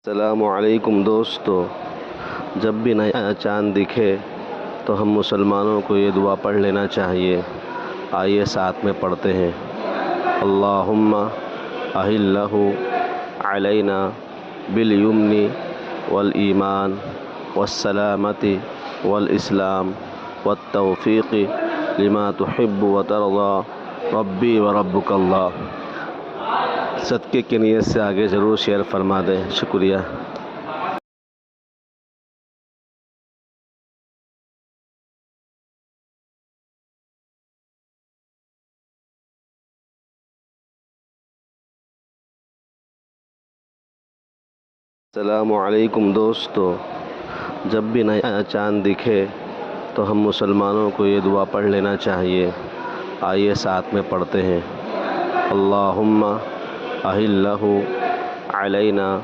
السلام علیکم دوستو، جب بھی نیا چاند دکھے تو ہم مسلمانوں کو یہ دعا پڑھ لینا چاہیے۔ آئیے ساتھ میں پڑھتے ہیں۔ اللہم اہلہ علینا بالیمن والایمان والسلامۃ والاسلام والتوفیق لما تحب وترضى ربی وربک اللہ۔ صدقے کی نیت سے آگے ضرور شیئر فرما دیں، شکریہ۔ السلام علیکم دوستو، جب بھی نیا چاند دکھے تو ہم مسلمانوں کو یہ دعا پڑھ لینا چاہیے۔ آئیے ساتھ میں پڑھتے ہیں۔ اللہم اہلہ علینا